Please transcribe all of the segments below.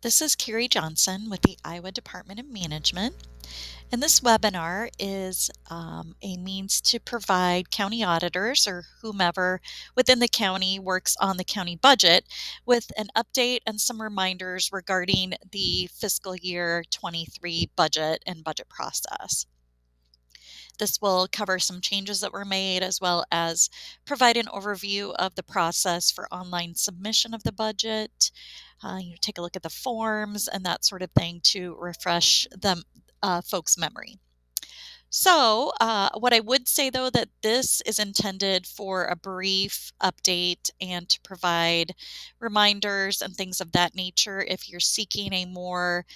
This is Carrie Johnson with the Iowa Department of Management, and this webinar is a means to provide county auditors or whomever within the county works on the county budget with an update and some reminders regarding the fiscal year 23 budget and budget process. This will cover some changes that were made as well as provide an overview of the process for online submission of the budget. Take a look at the forms and that sort of thing to refresh the folks' memory. So what I would say though, that this is intended for a brief update and to provide reminders and things of that nature. If you're seeking a more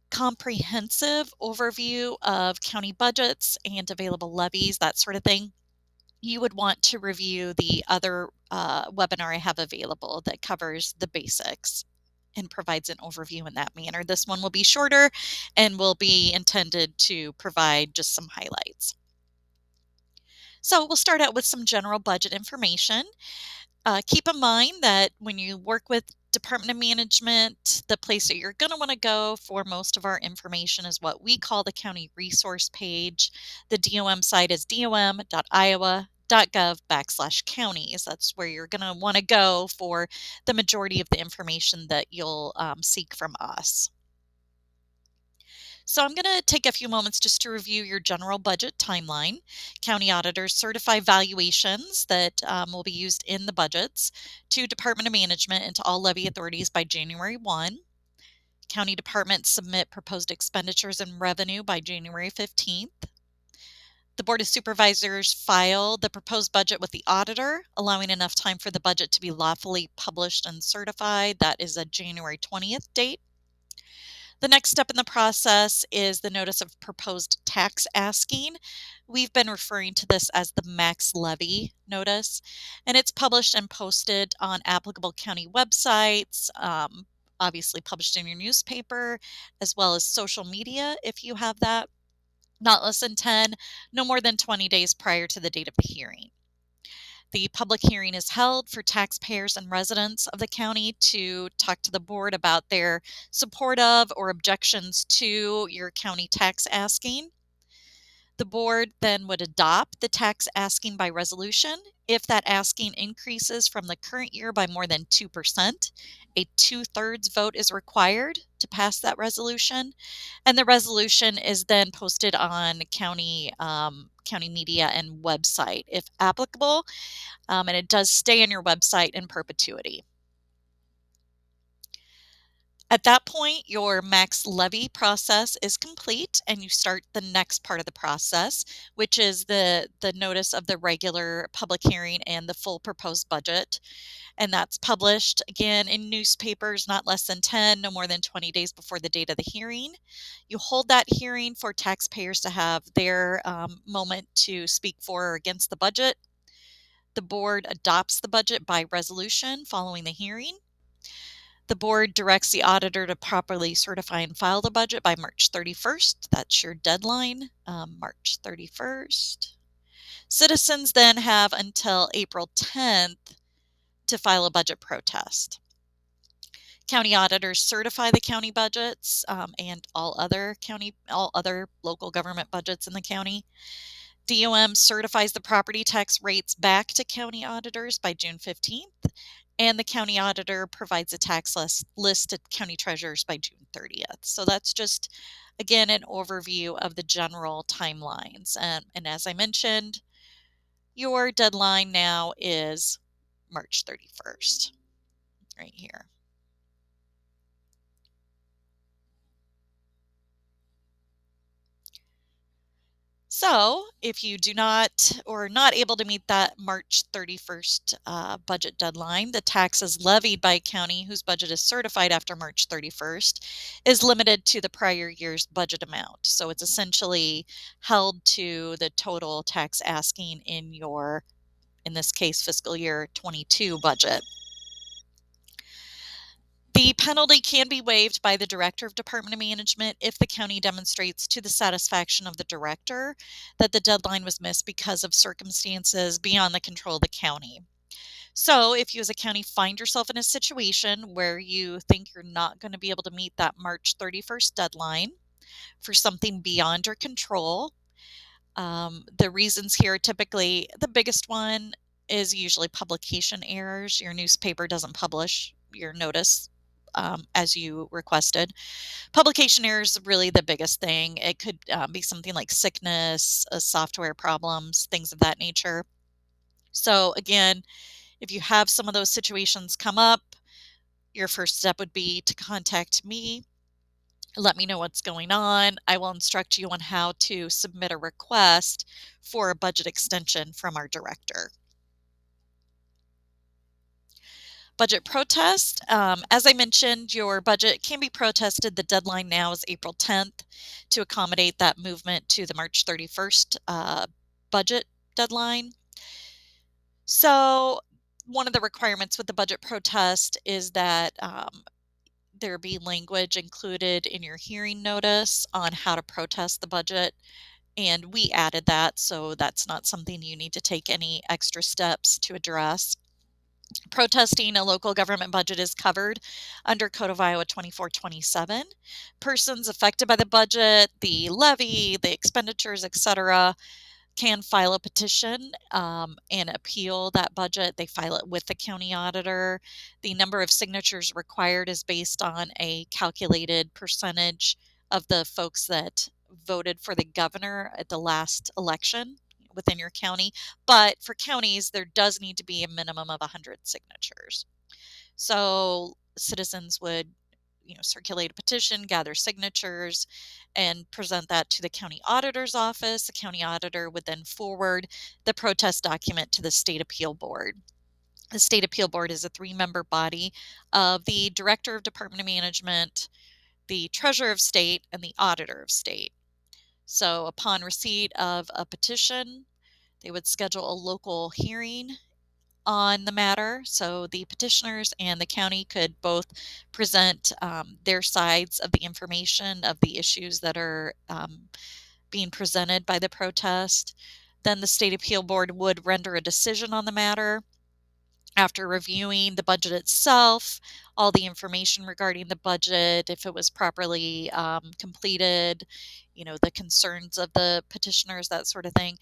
comprehensive overview of county budgets and available levies, that sort of thing, you would want to review the other webinar I have available that covers the basics and provides an overview in that manner. This one will be shorter and will be intended to provide just some highlights. So we'll start out with some general budget information. Keep in mind that when you work with Department of Management, the place that you're going to want to go for most of our information is what we call the county resource page. The DOM site is dom.iowa.gov/counties. That's where you're going to want to go for the majority of the information that you'll seek from us. So I'm going to take a few moments just to review your general budget timeline. County auditors certify valuations that will be used in the budgets to Department of Management and to all levy authorities by January 1. County departments submit proposed expenditures and revenue by January 15th. The Board of Supervisors file the proposed budget with the auditor, allowing enough time for the budget to be lawfully published and certified. That is a January 20th date. The next step in the process is the notice of proposed tax asking. We've been referring to this as the max levy notice, and it's published and posted on applicable county websites, obviously published in your newspaper, as well as social media if you have that. Not less than 10, no more than 20 days prior to the date of the hearing. The public hearing is held for taxpayers and residents of the county to talk to the board about their support of or objections to your county tax asking. The board then would adopt the tax asking by resolution. If that asking increases from the current year by more than 2%, a 2/3 vote is required to pass that resolution. And the resolution is then posted on county media and website if applicable. And it does stay on your website in perpetuity. At that point, your max levy process is complete and you start the next part of the process, which is the notice of the regular public hearing and the full proposed budget. And that's published again in newspapers not less than 10, no more than 20 days before the date of the hearing. You hold that hearing for taxpayers to have their moment to speak for or against the budget. The board adopts the budget by resolution following the hearing. The board directs the auditor to properly certify and file the budget by March 31st. That's your deadline, March 31st. Citizens then have until April 10th to file a budget protest. County auditors certify the county budgets and all other local government budgets in the county. DOM certifies the property tax rates back to county auditors by June 15th. And the county auditor provides a tax list to county treasurers by June 30th. So that's just, again, an overview of the general timelines. And as I mentioned, your deadline now is March 31st, right here. So if you do not or are not able to meet that March 31st budget deadline, the taxes levied by a county whose budget is certified after March 31st is limited to the prior year's budget amount. So it's essentially held to the total tax asking in your, in this case, fiscal year 22 budget. The penalty can be waived by the Director of Department of Management if the county demonstrates to the satisfaction of the director that the deadline was missed because of circumstances beyond the control of the county. So if you as a county find yourself in a situation where you think you're not going to be able to meet that March 31st deadline for something beyond your control, the reasons here are typically the biggest one is usually publication errors. Your newspaper doesn't publish your notice as you requested. Publication errors is really the biggest thing. It could be something like sickness, software problems, things of that nature. So again, if you have some of those situations come up, your first step would be to contact me. Let me know what's going on. I will instruct you on how to submit a request for a budget extension from our director. Budget protest. As I mentioned, your budget can be protested. The deadline now is April 10th to accommodate that movement to the March 31st budget deadline. So one of the requirements with the budget protest is that there be language included in your hearing notice on how to protest the budget. And we added that, so that's not something you need to take any extra steps to address. Protesting a local government budget is covered under Code of Iowa 2427. Persons affected by the budget, the levy, the expenditures, etc., can file a petition and appeal that budget. They file it with the county auditor. The number of signatures required is based on a calculated percentage of the folks that voted for the governor at the last election within your county. But for counties, there does need to be a minimum of 100 signatures. So citizens would circulate a petition, gather signatures, and present that to the county auditor's office. The county auditor would then forward the protest document to the state appeal board. The state appeal board is a 3-member body of the director of Department of Management, the treasurer of state, and the auditor of state. So upon receipt of a petition, they would schedule a local hearing on the matter. So the petitioners and the county could both present their sides of the information of the issues that are being presented by the protest. Then the state appeal board would render a decision on the matter after reviewing the budget itself, all the information regarding the budget, if it was properly completed, the concerns of the petitioners, that sort of thing.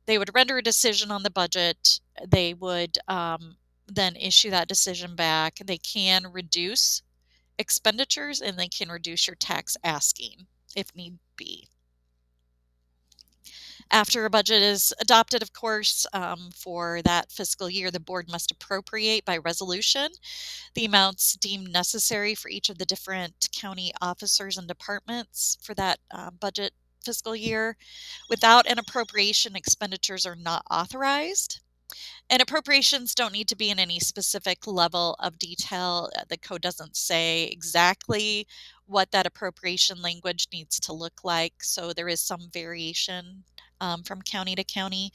They would render a decision on the budget. They would then issue that decision back. They can reduce expenditures and they can reduce your tax asking if need be. After a budget is adopted, of course, for that fiscal year, the board must appropriate by resolution the amounts deemed necessary for each of the different county officers and departments for that budget fiscal year. Without an appropriation, expenditures are not authorized. And appropriations don't need to be in any specific level of detail. The code doesn't say exactly what that appropriation language needs to look like. So there is some variation from county to county.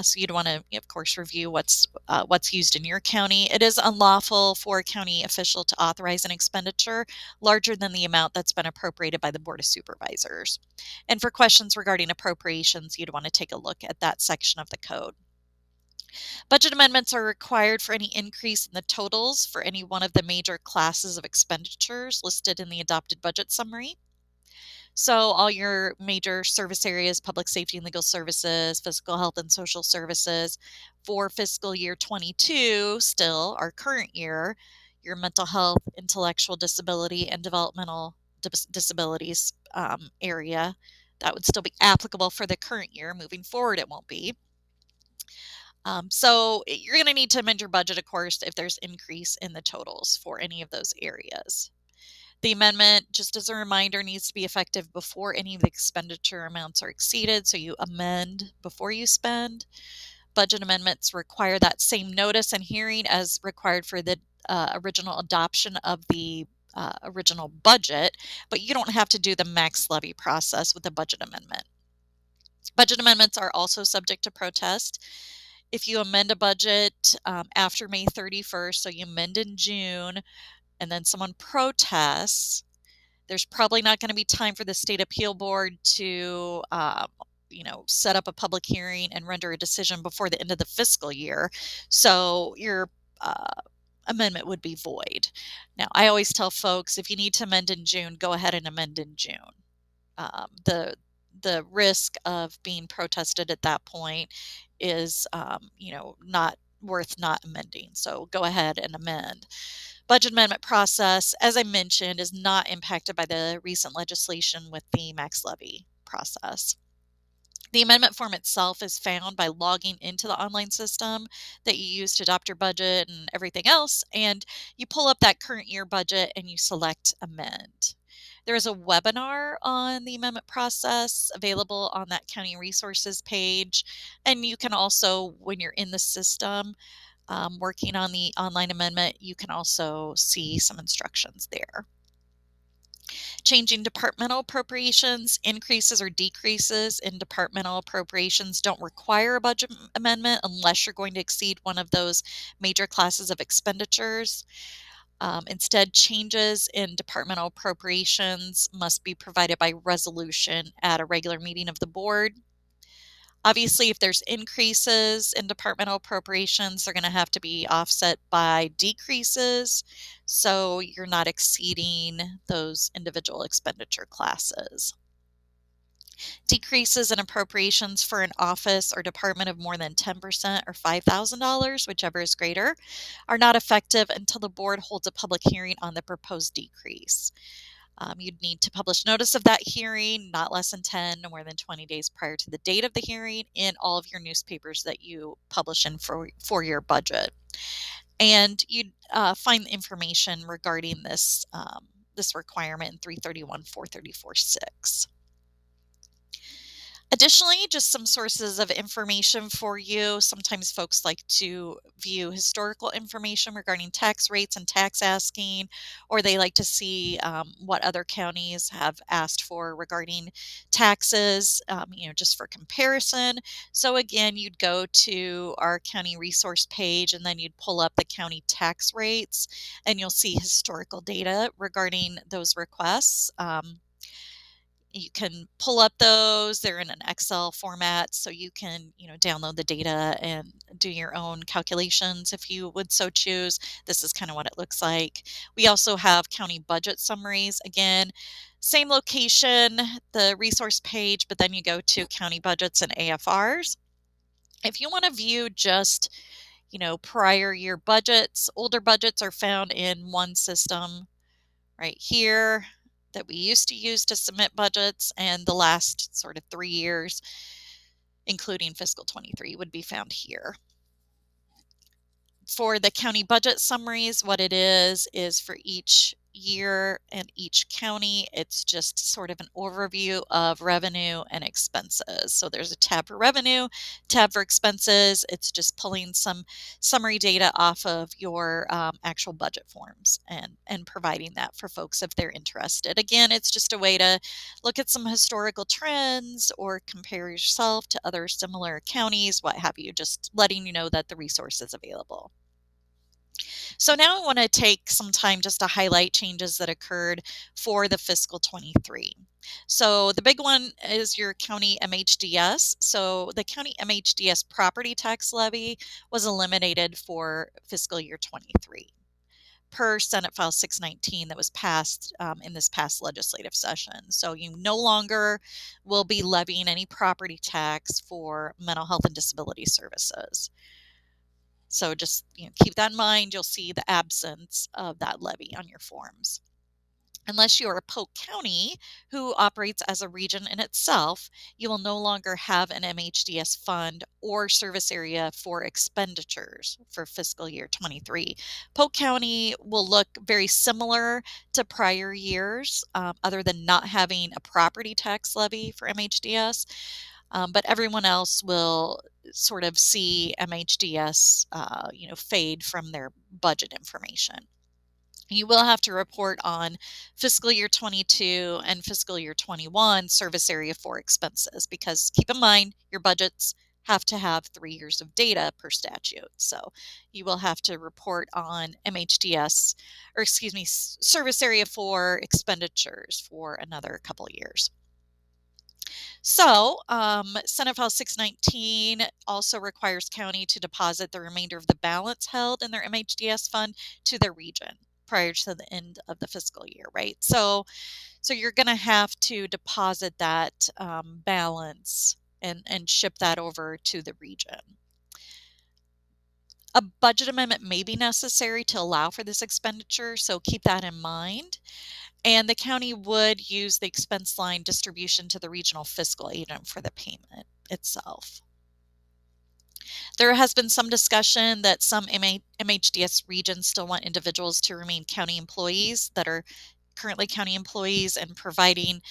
So you'd want to, of course, review what's used in your county. It is unlawful for a county official to authorize an expenditure larger than the amount that's been appropriated by the Board of Supervisors. And for questions regarding appropriations, you'd want to take a look at that section of the code. Budget amendments are required for any increase in the totals for any one of the major classes of expenditures listed in the adopted budget summary. So all your major service areas, public safety and legal services, physical health and social services, for fiscal year 22, still our current year, your mental health, intellectual disability, and developmental disabilities area, that would still be applicable for the current year. Moving forward, it won't be. So you're going to need to amend your budget, of course, if there's increase in the totals for any of those areas. The amendment, just as a reminder, needs to be effective before any of the expenditure amounts are exceeded. So you amend before you spend. Budget amendments require that same notice and hearing as required for the original adoption of the original budget, but you don't have to do the max levy process with a budget amendment. Budget amendments are also subject to protest. If you amend a budget after May 31st, so you amend in June, and then someone protests, there's probably not going to be time for the state appeal board to set up a public hearing and render a decision before the end of the fiscal year. So your amendment would be void. Now, I always tell folks, if you need to amend in June, go ahead and amend in June. The risk of being protested at that point is, not worth not amending. So go ahead and amend. Budget amendment process, as I mentioned, is not impacted by the recent legislation with the max levy process. The amendment form itself is found by logging into the online system that you use to adopt your budget and everything else, and you pull up that current year budget and you select amend. There is a webinar on the amendment process available on that county resources page, and you can also, when you're in the system working on the online amendment, you can also see some instructions there. Changing departmental appropriations, increases or decreases in departmental appropriations don't require a budget amendment unless you're going to exceed one of those major classes of expenditures. Instead, changes in departmental appropriations must be provided by resolution at a regular meeting of the board. Obviously, if there's increases in departmental appropriations, they're going to have to be offset by decreases, so you're not exceeding those individual expenditure classes. Decreases in appropriations for an office or department of more than 10% or $5,000, whichever is greater, are not effective until the board holds a public hearing on the proposed decrease. You'd need to publish notice of that hearing not less than 10 or more than 20 days prior to the date of the hearing in all of your newspapers that you publish in for your budget. And you'd find information regarding this, this requirement in 331, 434.6. Additionally, just some sources of information for you. Sometimes folks like to view historical information regarding tax rates and tax asking, or they like to see what other counties have asked for regarding taxes, just for comparison. So again, you'd go to our county resource page and then you'd pull up the county tax rates and you'll see historical data regarding those requests. You can pull up those. They're in an Excel format, so you can, download the data and do your own calculations if you would so choose. This is kind of what it looks like. We also have county budget summaries. Again, same location, the resource page, but then you go to county budgets and AFRs. If you want to view just, prior year budgets, older budgets are found in one system right here that we used to use to submit budgets, and the last sort of 3 years, including fiscal 23, would be found here. For the county budget summaries, what it is for each year and each county, it's just sort of an overview of revenue and expenses. So there's a tab for revenue, tab for expenses. It's just pulling some summary data off of your actual budget forms and providing that for folks if they're interested. Again, it's just a way to look at some historical trends or compare yourself to other similar counties, what have you, just letting you know that the resource is available. So now I want to take some time just to highlight changes that occurred for the fiscal 23. So the big one is your county MHDS. So the county MHDS property tax levy was eliminated for fiscal year 23 per Senate File 619 that was passed in this past legislative session. So you no longer will be levying any property tax for mental health and disability services. So just keep that in mind. You'll see the absence of that levy on your forms. Unless you are a Polk County who operates as a region in itself, you will no longer have an MHDS fund or service area for expenditures for fiscal year 23. Polk County will look very similar to prior years, other than not having a property tax levy for MHDS. But everyone else will sort of see MHDS, fade from their budget information. You will have to report on fiscal year 22 and fiscal year 21 service area for expenses, because keep in mind your budgets have to have 3 years of data per statute. So you will have to report on MHDS, or excuse me, service area for expenditures for another couple of years. So, Senate File 619 also requires county to deposit the remainder of the balance held in their MHDS fund to their region prior to the end of the fiscal year, right? So you're going to have to deposit that balance and ship that over to the region. A budget amendment may be necessary to allow for this expenditure, so keep that in mind. And the county would use the expense line distribution to the regional fiscal agent for the payment itself. There has been some discussion that some MHDS regions still want individuals to remain county employees that are currently county employees and providing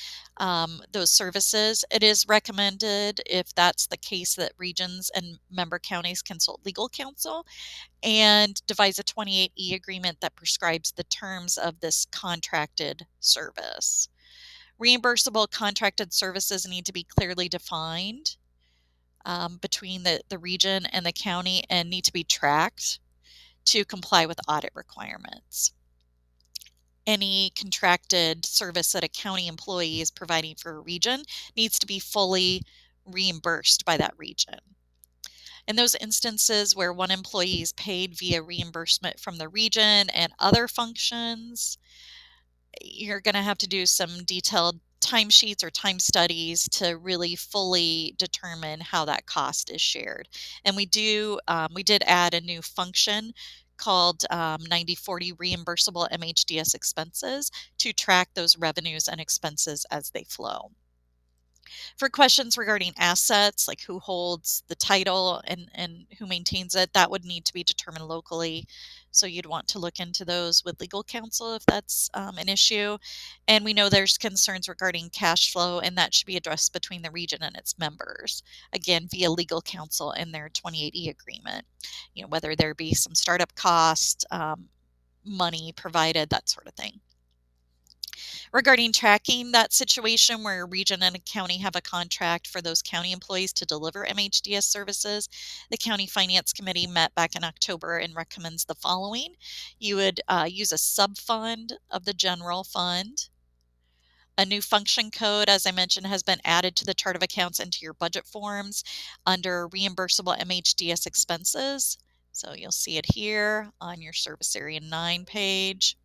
those services. It is recommended, if that's the case, that regions and member counties consult legal counsel and devise a 28E agreement that prescribes the terms of this contracted service. Reimbursable contracted services need to be clearly defined between the region and the county and need to be tracked to comply with audit requirements. Any contracted service that a county employee is providing for a region needs to be fully reimbursed by that region. In those instances where one employee is paid via reimbursement from the region and other functions, you're going to have to do some detailed timesheets or time studies to really fully determine how that cost is shared. And we did add a new function called 90/40 reimbursable MHDS expenses to track those revenues and expenses as they flow. For questions regarding assets, like who holds the title and who maintains it, that would need to be determined locally. So you'd want to look into those with legal counsel if that's an issue. And we know there's concerns regarding cash flow, and that should be addressed between the region and its members, again, via legal counsel and their 28E agreement. Whether there be some startup cost, money provided, that sort of thing. Regarding tracking that situation where a region and a county have a contract for those county employees to deliver MHDS services, the County Finance Committee met back in October and recommends the following. You would use a sub-fund of the general fund. A new function code, as I mentioned, has been added to the chart of accounts and to your budget forms under reimbursable MHDS expenses. So you'll see it here on your Service Area 9 page.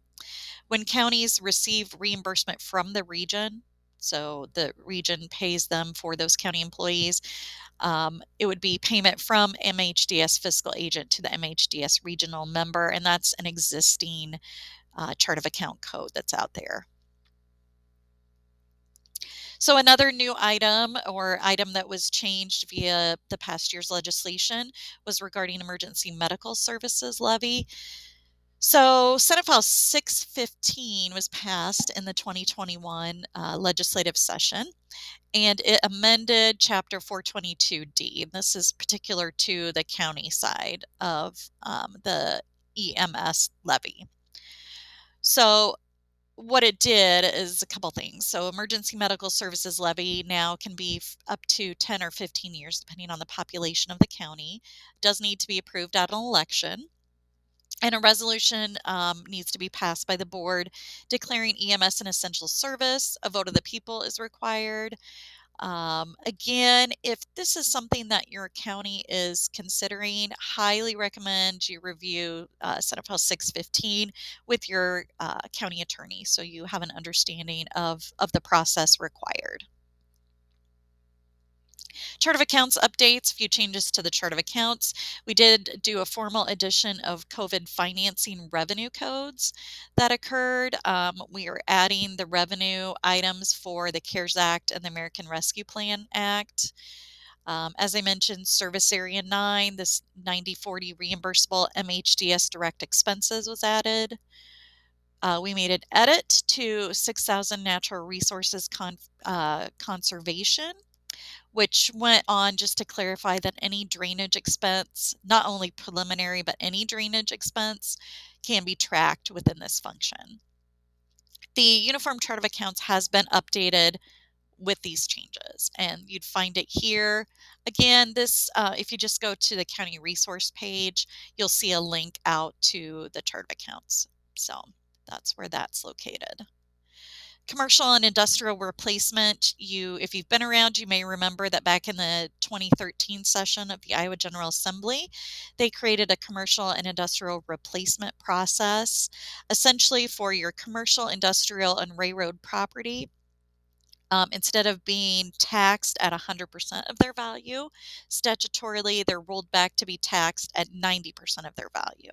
When counties receive reimbursement from the region, so the region pays them for those county employees, it would be payment from MHDS fiscal agent to the MHDS regional member, and that's an existing chart of account code that's out there. So another new item or item that was changed via the past year's legislation was regarding emergency medical services levy. So Senate File 615 was passed in the 2021 legislative session, and it amended Chapter 422D. This is particular to the county side of the EMS levy. So what it did is a couple things. So emergency medical services levy now can be up to 10 or 15 years, depending on the population of the county. It does need to be approved at an election. And a resolution needs to be passed by the board declaring EMS an essential service. A vote of the people is required. Again, if this is something that your county is considering, highly recommend you review Senate File 615 with your county attorney so you have an understanding of the process required. Chart of accounts updates, a few changes to the chart of accounts. We did do a formal addition of COVID financing revenue codes that occurred. We are adding the revenue items for the CARES Act and the American Rescue Plan Act. As I mentioned, Service Area 9, this 90/40 reimbursable MHDS direct expenses was added. We made an edit to 6,000 natural resources conservation, which went on just to clarify that any drainage expense, not only preliminary, but any drainage expense can be tracked within this function. The Uniform Chart of Accounts has been updated with these changes, and you'd find it here. Again, this, if you just go to the county resource page, you'll see a link out to the chart of accounts. So that's where that's located. Commercial and industrial replacement, if you've been around, you may remember that back in the 2013 session of the Iowa General Assembly, they created a commercial and industrial replacement process, essentially for your commercial, industrial, and railroad property. Instead of being taxed at 100% of their value, statutorily, they're rolled back to be taxed at 90% of their value.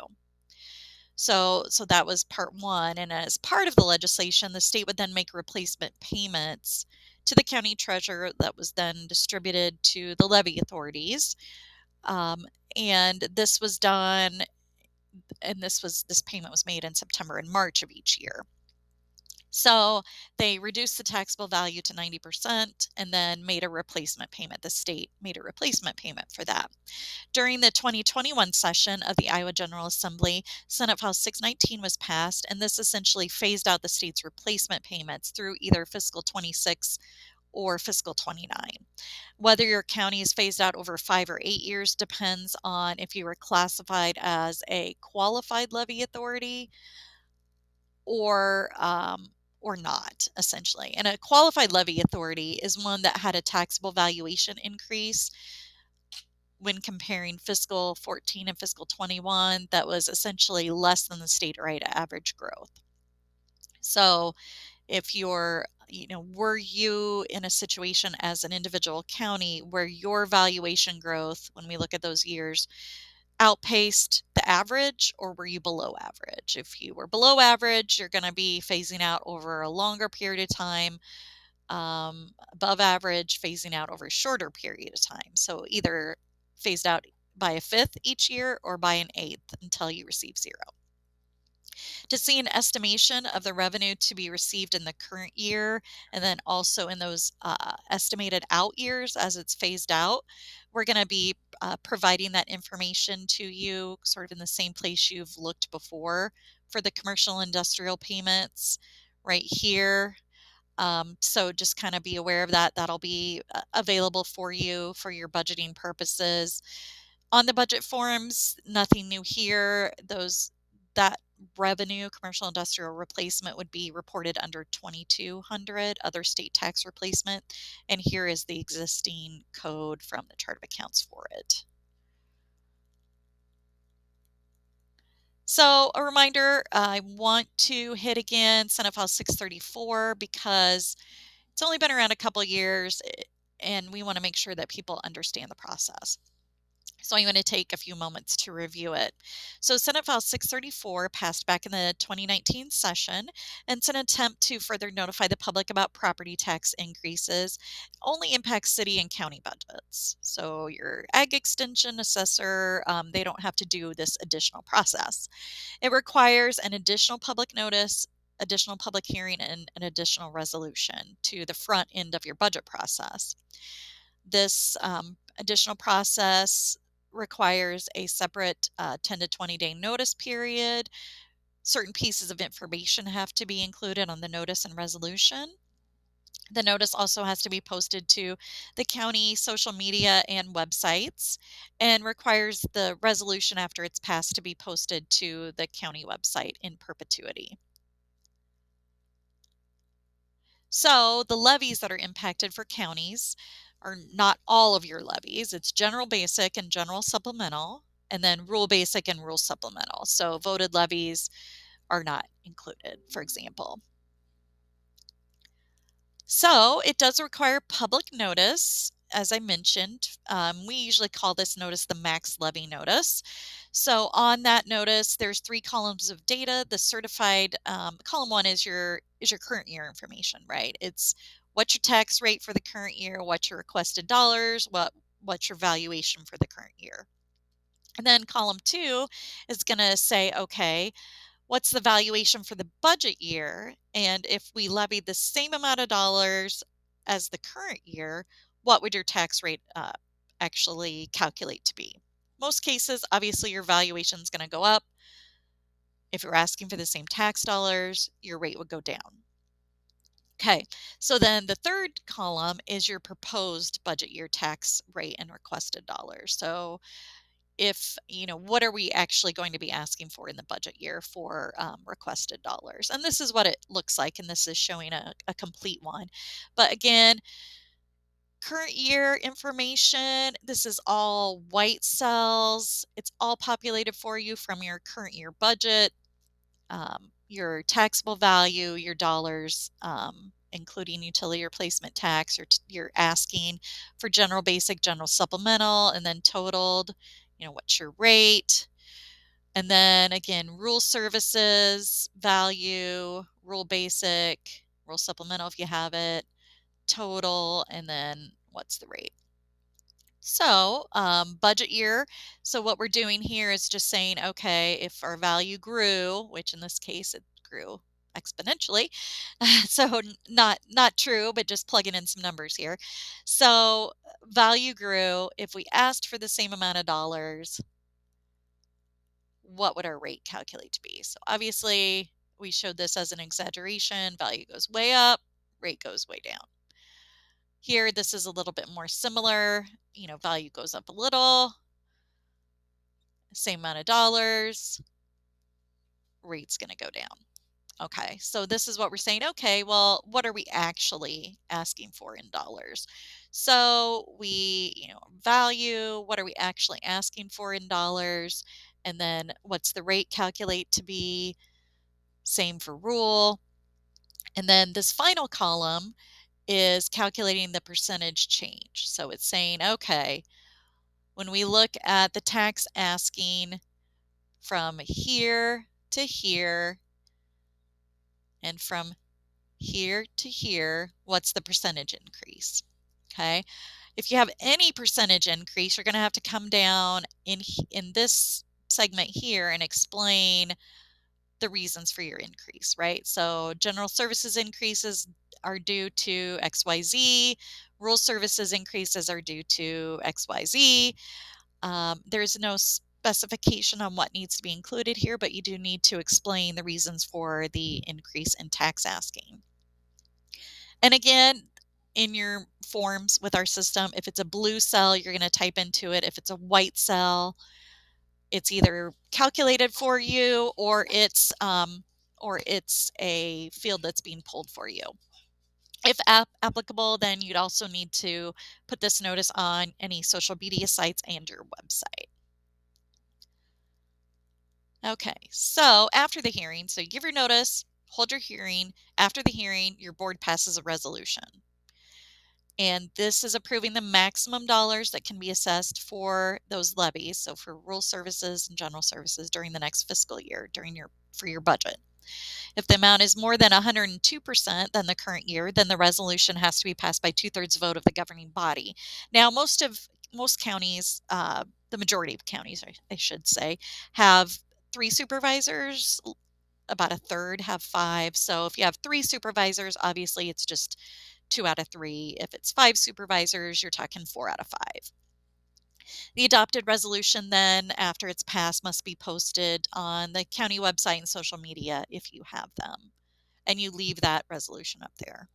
So that was part one. And as part of the legislation, the state would then make replacement payments to the county treasurer that was then distributed to the levy authorities. And this was done, and this payment was made in September and March of each year. So they reduced the taxable value to 90% and then made a replacement payment. The state made a replacement payment for that. During the 2021 session of the Iowa General Assembly, Senate File 619 was passed, and this essentially phased out the state's replacement payments through either fiscal 26 or fiscal 29. Whether your county is phased out over 5 or 8 years depends on if you were classified as a qualified levy authority or not, essentially. And a qualified levy authority is one that had a taxable valuation increase when comparing fiscal 14 and fiscal 21 that was essentially less than the state rate average growth. So if were you in a situation as an individual county where your valuation growth, when we look at those years, outpaced the average, or were you below average? If you were below average, you're going to be phasing out over a longer period of time. Above average, phasing out over a shorter period of time. So either phased out by a fifth each year or by an eighth until you receive zero. To see an estimation of the revenue to be received in the current year and then also in those estimated out years as it's phased out, we're going to be providing that information to you sort of in the same place you've looked before for the commercial industrial payments right here. So just kind of be aware of that. That'll be available for you for your budgeting purposes. On the budget forms, nothing new here. That revenue, commercial industrial replacement, would be reported under 2200, other state tax replacement. And here is the existing code from the chart of accounts for it. So a reminder, I want to hit again Senate File 634 because it's only been around a couple of years and we want to make sure that people understand the process. So I'm going to take a few moments to review it. So Senate File 634 passed back in the 2019 session, and it's an attempt to further notify the public about property tax increases. It only impacts city and county budgets. So your ag extension assessor, they don't have to do this additional process. It requires an additional public notice, additional public hearing, and an additional resolution to the front end of your budget process. This additional process requires a separate 10 to 20 day notice period. Certain pieces of information have to be included on the notice and resolution. The notice also has to be posted to the county social media and websites, and requires the resolution after it's passed to be posted to the county website in perpetuity. So the levies that are impacted for counties are not all of your levies. It's general basic and general supplemental, and then rural basic and rural supplemental. So voted levies are not included, for example. So it does require public notice. As I mentioned, we usually call this notice the max levy notice. So on that notice, there's 3 columns of data. The certified column 1 is your current year information, right? It's what's your tax rate for the current year, what's your requested dollars, what's your valuation for the current year. And then column 2 is going to say, okay, what's the valuation for the budget year? And if we levied the same amount of dollars as the current year, what would your tax rate actually calculate to be? Most cases, obviously, your valuation is going to go up. If you're asking for the same tax dollars, your rate would go down. Okay, so then the third column is your proposed budget year tax rate and requested dollars. So if, what are we actually going to be asking for in the budget year for requested dollars? And this is what it looks like, and this is showing a complete one. But again, current year information, this is all white cells. It's all populated for you from your current year budget, your taxable value, your dollars, including utility replacement tax. You're asking for general basic, general supplemental, and then totaled, what's your rate? And then again, rural services, value, rural basic, rural supplemental if you have it, total, and then what's the rate? So budget year. So what we're doing here is just saying, okay, if our value grew, which in this case it grew exponentially, so not true, but just plugging in some numbers here. So value grew. If we asked for the same amount of dollars, what would our rate calculate to be? So obviously we showed this as an exaggeration. Value goes way up, rate goes way down. Here, this is a little bit more similar. Value goes up a little, same amount of dollars, rate's going to go down. Okay, so this is what we're saying. Okay, well, what are we actually asking for in dollars? So we, value, what are we actually asking for in dollars? And then what's the rate calculate to be? Same for rule. And then this final column is calculating the percentage change. So it's saying, okay, when we look at the tax asking from here to here and from here to here, what's the percentage increase? Okay. If you have any percentage increase, you're going to have to come down in this segment here and explain the reasons for your increase, right? So general services increases are due to XYZ, rural services increases are due to XYZ. There's no specification on what needs to be included here, but you do need to explain the reasons for the increase in tax asking. And again, in your forms with our system, if it's a blue cell, you're going to type into it. If it's a white cell, it's either calculated for you or it's a field that's being pulled for you. If applicable, then you'd also need to put this notice on any social media sites and your website. Okay, so after the hearing, so you give your notice, hold your hearing. After the hearing, your board passes a resolution. And this is approving the maximum dollars that can be assessed for those levies, so for rural services and general services during the next fiscal year, for your budget. If the amount is more than 102% than the current year, then the resolution has to be passed by 2/3 vote of the governing body. Now, most counties, the majority of counties, I should say, have 3 supervisors. About a third have 5. So if you have 3 supervisors, obviously it's just 2 out of 3. If it's 5 supervisors, you're talking 4 out of 5. The adopted resolution then, after it's passed, must be posted on the county website and social media if you have them. And you leave that resolution up there.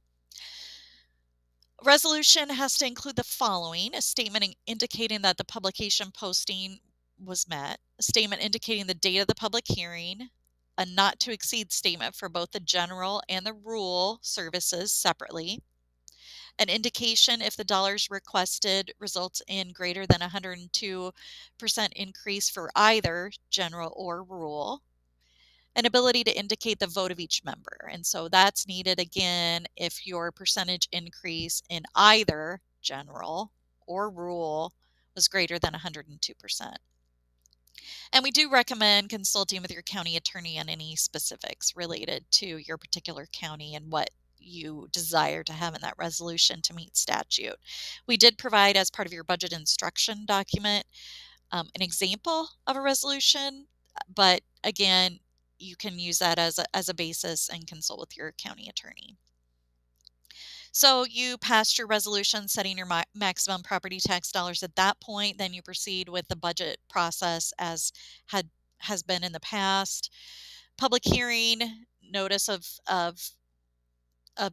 Resolution has to include the following: a statement indicating that the publication posting was met, a statement indicating the date of the public hearing, a not to exceed statement for both the general and the rural services separately, an indication if the dollars requested results in greater than 102% increase for either general or rural, an ability to indicate the vote of each member. And so that's needed again if your percentage increase in either general or rural was greater than 102%. And we do recommend consulting with your county attorney on any specifics related to your particular county and what you desire to have in that resolution to meet statute. We did provide, as part of your budget instruction document, an example of a resolution, but again, you can use that as a basis and consult with your county attorney. So you passed your resolution setting your maximum property tax dollars at that point. Then you proceed with the budget process as has been in the past. Public hearing, notice of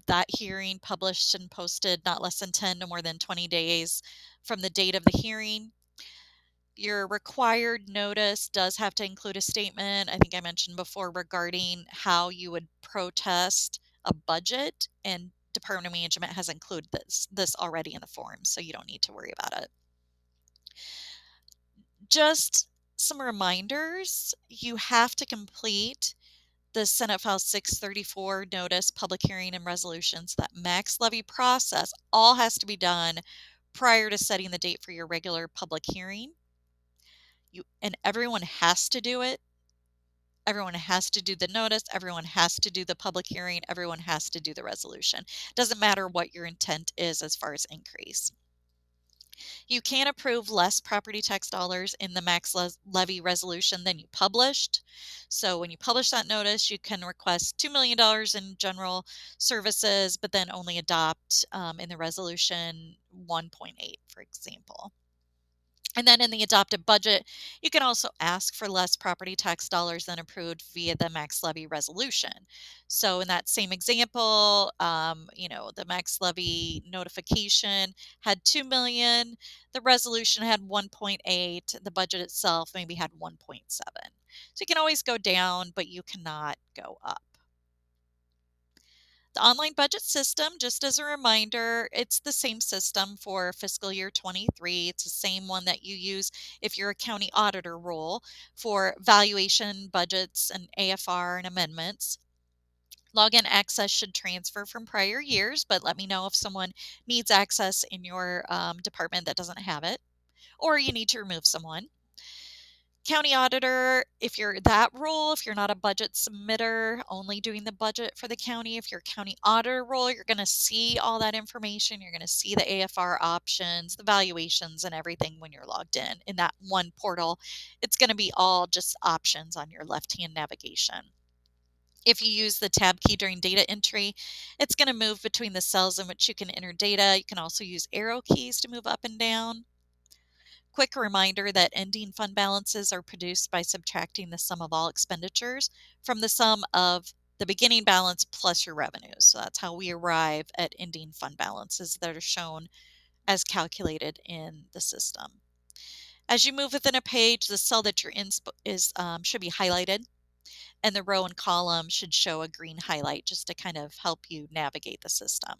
that hearing published and posted not less than 10 to more than 20 days from the date of the hearing. Your required notice does have to include a statement, I think I mentioned before, regarding how you would protest a budget, and Department of Management has included this already in the form, so you don't need to worry about it. Just some reminders, you have to complete the Senate File 634 notice, public hearing, and resolutions. That max levy process all has to be done prior to setting the date for your regular public hearing. And everyone has to do it. Everyone has to do the notice. Everyone has to do the public hearing. Everyone has to do the resolution. Doesn't matter what your intent is as far as increase. You can approve less property tax dollars in the max levy resolution than you published. So when you publish that notice, you can request $2 million in general services, but then only adopt in the resolution 1.8, for example. And then in the adopted budget, you can also ask for less property tax dollars than approved via the max levy resolution. So in that same example, the max levy notification had 2 million, the resolution had 1.8, the budget itself maybe had 1.7. So you can always go down, but you cannot go up. The online budget system, just as a reminder, it's the same system for fiscal year 23. It's the same one that you use if you're a county auditor role for valuation, budgets, and AFR and amendments. Login access should transfer from prior years, but let me know if someone needs access in your department that doesn't have it, or you need to remove someone. County auditor, if you're that role, if you're not a budget submitter, only doing the budget for the county, if you're county auditor role, you're going to see all that information. You're going to see the AFR options, the valuations, and everything when you're logged in that one portal. It's going to be all just options on your left-hand navigation. If you use the tab key during data entry, it's going to move between the cells in which you can enter data. You can also use arrow keys to move up and down. Quick reminder that ending fund balances are produced by subtracting the sum of all expenditures from the sum of the beginning balance plus your revenues. So that's how we arrive at ending fund balances that are shown as calculated in the system. As you move within a page, the cell that you're in should be highlighted, and the row and column should show a green highlight just to kind of help you navigate the system.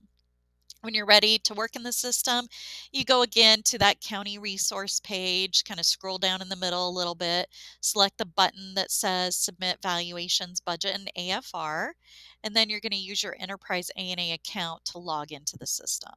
When you're ready to work in the system, you go again to that county resource page, kind of scroll down in the middle a little bit, select the button that says Submit Valuations, Budget, and AFR, and then you're going to use your Enterprise A&A account to log into the system.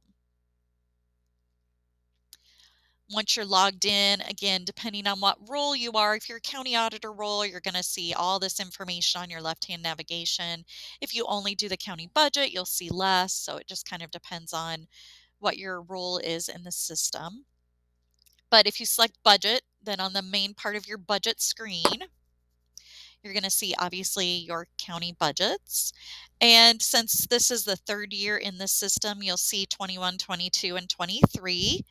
Once you're logged in, again, depending on what role you are, if you're a county auditor role, you're going to see all this information on your left-hand navigation. If you only do the county budget, you'll see less, so it just kind of depends on what your role is in the system. But if you select budget, then on the main part of your budget screen, you're going to see obviously your county budgets. And since this is the third year in the system, you'll see 21, 22, and 23.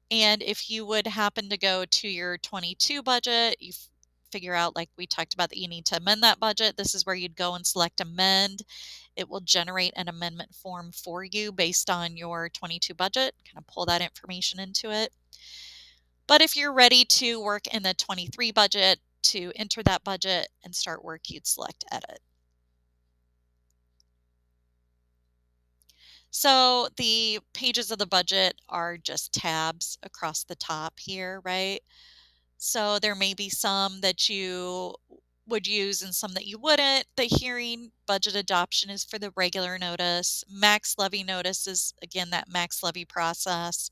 And if you would happen to go to your 22 budget, you figure out, like we talked about, that you need to amend that budget. This is where you'd go and select amend. It will generate an amendment form for you based on your 22 budget, kind of pull that information into it. But if you're ready to work in the 23 budget, to enter that budget and start work, you'd select edit. So the pages of the budget are just tabs across the top here, right? So there may be some that you would use and some that you wouldn't. The hearing budget adoption is for the regular notice. Max levy notice is, again, that max levy process.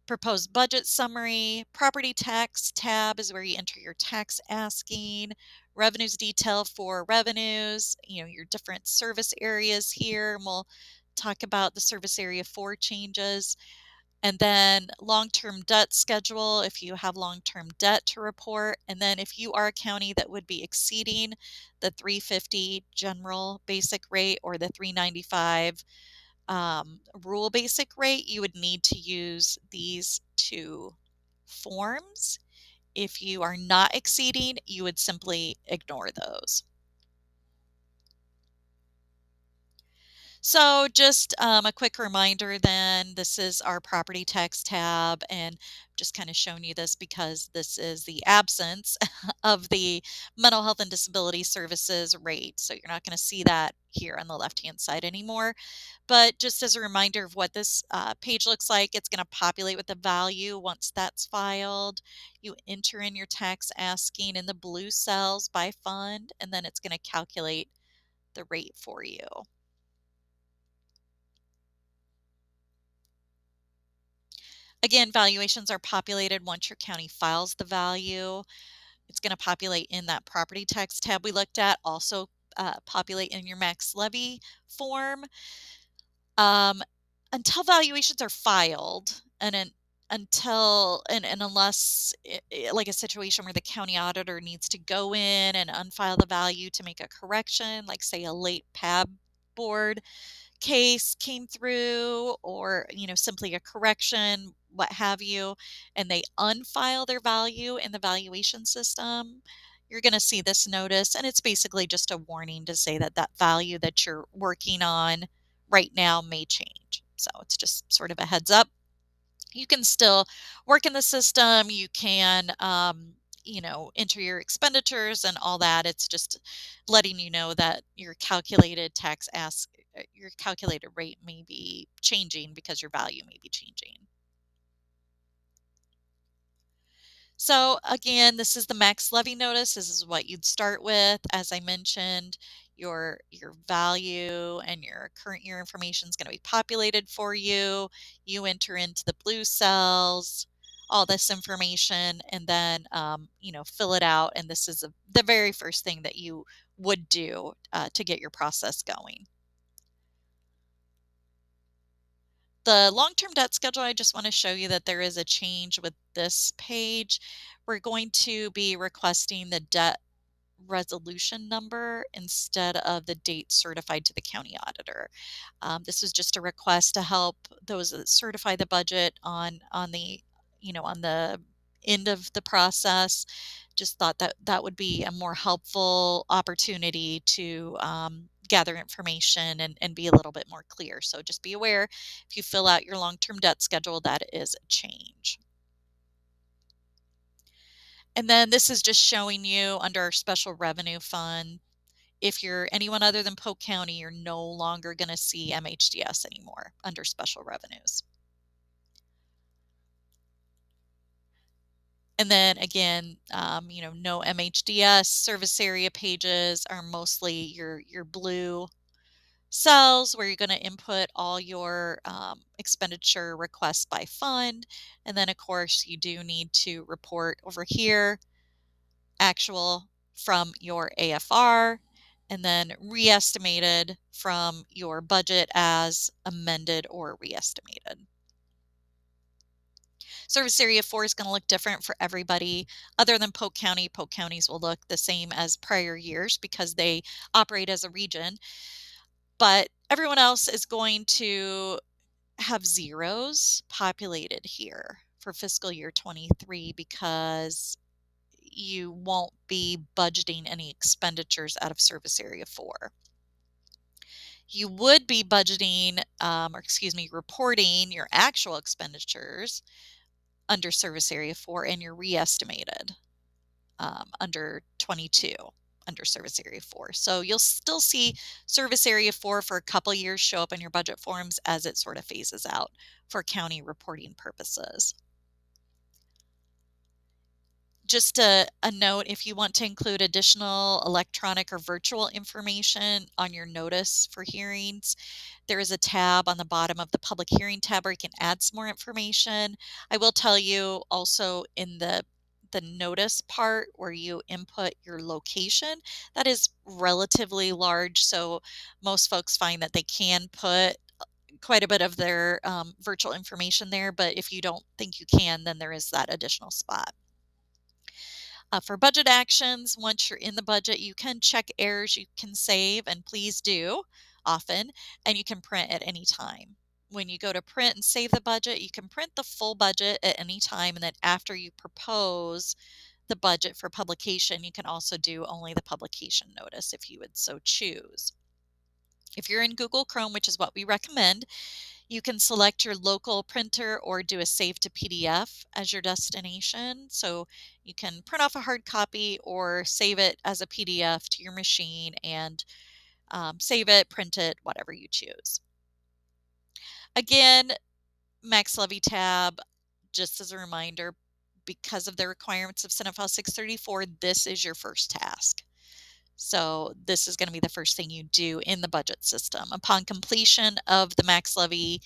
Proposed budget summary. Property tax tab is where you enter your tax asking. Revenues detail for revenues, your different service areas here. And we'll talk about the service area 4 changes. And then long-term debt schedule, if you have long-term debt to report. And then if you are a county that would be exceeding the 350 general basic rate or the 395 rural basic rate, you would need to use these two forms. If you are not exceeding, you would simply ignore those. So just a quick reminder then, this is our property tax tab, and just kind of showing you this because this is the absence of the mental health and disability services rate. So you're not going to see that here on the left-hand side anymore. But just as a reminder of what this page looks like, it's going to populate with the value once that's filed. You enter in your tax asking in the blue cells by fund, and then it's going to calculate the rate for you. Again, valuations are populated once your county files the value. It's going to populate in that property tax tab we looked at, also populate in your max levy form. Um, until valuations are filed, and unless like a situation where the county auditor needs to go in and unfile the value to make a correction, like say a late PAB board case came through, or simply a correction, what have you, and they unfile their value in the valuation system, you're going to see this notice, and it's basically just a warning to say that that value that you're working on right now may change. So it's just sort of a heads up. You can still work in the system. You can enter your expenditures and all that. It's just letting you know that your calculated your calculated rate may be changing because your value may be changing. So again, this is the max levy notice. This is what you'd start with. As I mentioned, your value and your current year information is going to be populated for you. You enter into the blue cells all this information, and then fill it out. And this is the very first thing that you would do to get your process going. The long-term debt schedule, I just want to show you that there is a change with this page. We're going to be requesting the debt resolution number instead of the date certified to the county auditor. This is just a request to help those that certify the budget on the on the end of the process. Just thought that that would be a more helpful opportunity to gather information and be a little bit more clear. So just be aware, if you fill out your long-term debt schedule, that is a change. And then this is just showing you under our special revenue fund, if you're anyone other than Polk County, you're no longer going to see MHDS anymore under special revenues. And then again, no MHDS service area pages are mostly your blue cells where you're going to input all your expenditure requests by fund. And then of course you do need to report over here actual from your AFR, and then re-estimated from your budget as amended or re-estimated. Service Area 4 is going to look different for everybody other than Polk County. Polk counties will look the same as prior years because they operate as a region, but everyone else is going to have zeros populated here for fiscal year 23 because you won't be budgeting any expenditures out of Service Area 4. You would be budgeting, reporting your actual expenditures under Service Area 4 and your re-estimated under 22 under Service Area 4. So you'll still see Service Area 4 for a couple years show up in your budget forms as it sort of phases out for county reporting purposes. Just a note, if you want to include additional electronic or virtual information on your notice for hearings, there is a tab on the bottom of the public hearing tab where you can add some more information. I will tell you also in the notice part where you input your location, that is relatively large. So most folks find that they can put quite a bit of their virtual information there, but if you don't think you can, then there is that additional spot. For budget actions, once you're in the budget, you can check errors you can save, and please do often, and you can print at any time. When you go to print and save the budget, you can print the full budget at any time, and then after you propose the budget for publication, you can also do only the publication notice if you would so choose. If you're in Google Chrome, which is what we recommend, you can select your local printer or do a save to PDF as your destination. So you can print off a hard copy or save it as a PDF to your machine and save it, print it, whatever you choose. Again, Max Levy Tab, just as a reminder, because of the requirements of Senate File 634, this is your first task. So this is going to be the first thing you do in the budget system. Upon completion of the Max Levy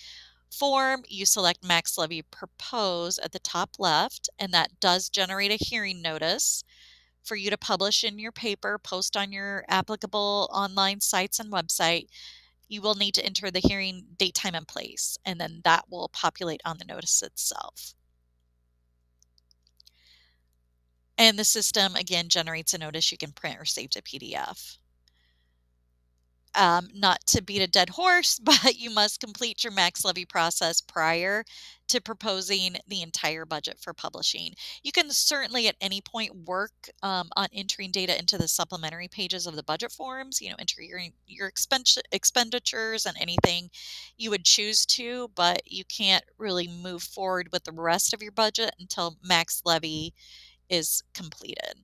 form, you select Max Levy Propose at the top left, and that does generate a hearing notice for you to publish in your paper, post on your applicable online sites and website. You will need to enter the hearing date, time, and place, and then that will populate on the notice itself. And the system, again, generates a notice you can print or save to PDF. Not to beat a dead horse, but you must complete your max levy process prior to proposing the entire budget for publishing. You can certainly at any point work on entering data into the supplementary pages of the budget forms, enter your expenditures and anything you would choose to, but you can't really move forward with the rest of your budget until max levy is completed,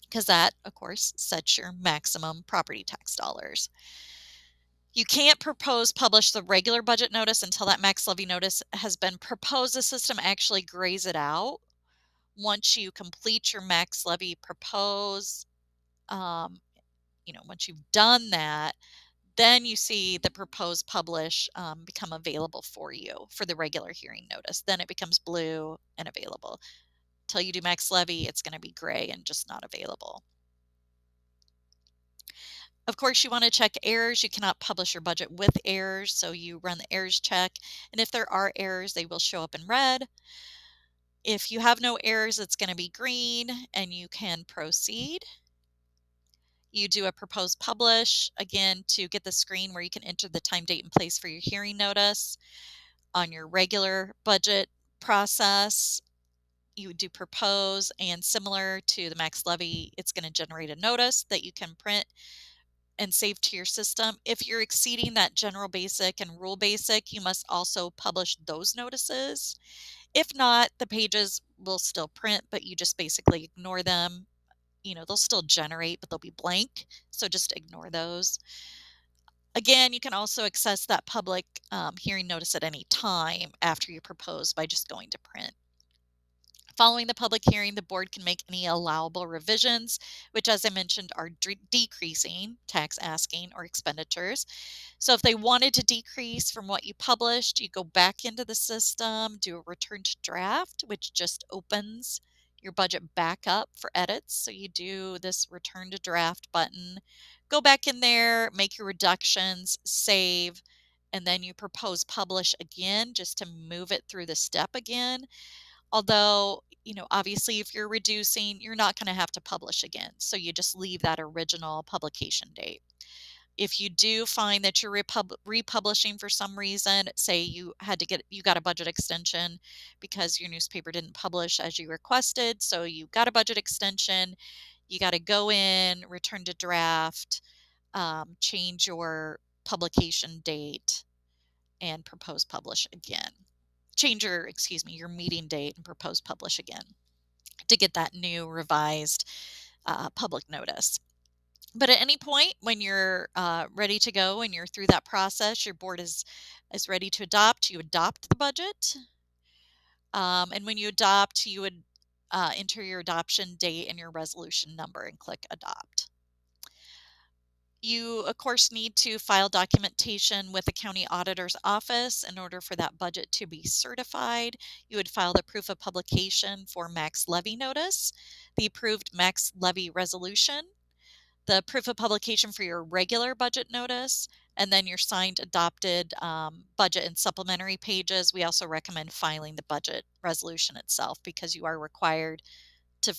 because that, of course, sets your maximum property tax dollars. You can't publish the regular budget notice until that max levy notice has been proposed. The system actually grays it out. Once you complete your max levy propose, once you've done that, then you see the proposed publish become available for you for the regular hearing notice. Then it becomes blue and available. Till you do max levy, it's going to be gray and just not available. Of course, you want to check errors. You cannot publish your budget with errors, so you run the errors check. And if there are errors, they will show up in red. If you have no errors, it's going to be green and you can proceed. You do a proposed publish, again, to get the screen where you can enter the time, date, and place for your hearing notice. On your regular budget process, you would do propose, and similar to the max levy, it's going to generate a notice that you can print and save to your system. If you're exceeding that general basic and rule basic, you must also publish those notices. If not, the pages will still print, but you just basically ignore them. They'll still generate, but they'll be blank, so just ignore those. Again, you can also access that public hearing notice at any time after you propose by just going to print. Following the public hearing, the board can make any allowable revisions, which, as I mentioned, are decreasing tax asking or expenditures. So if they wanted to decrease from what you published, you go back into the system, do a return to draft, which just opens your budget back up for edits. So you do this return to draft button, go back in there, make your reductions, save, and then you propose publish again just to move it through the step again. Although, obviously if you're reducing, you're not going to have to publish again. So you just leave that original publication date. If you do find that you're republishing for some reason, say you got a budget extension because your newspaper didn't publish as you requested, so you got a budget extension, you got to go in, return to draft, change your publication date, and propose publish again. Change your meeting date and propose publish again to get that new revised public notice. But at any point when you're ready to go and you're through that process, your board is ready to adopt, you adopt the budget. And when you adopt, you would enter your adoption date and your resolution number and click adopt. You, of course, need to file documentation with the county auditor's office in order for that budget to be certified. You would file the proof of publication for max levy notice, the approved max levy resolution, the proof of publication for your regular budget notice, and then your signed adopted budget and supplementary pages. We also recommend filing the budget resolution itself because you are required to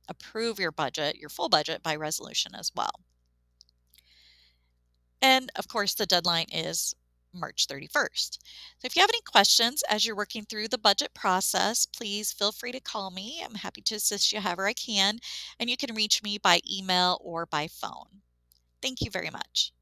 approve your budget, your full budget, by resolution as well. And of course, the deadline is March 31st. So if you have any questions as you're working through the budget process, please feel free to call me. I'm happy to assist you however I can, and you can reach me by email or by phone. Thank you very much.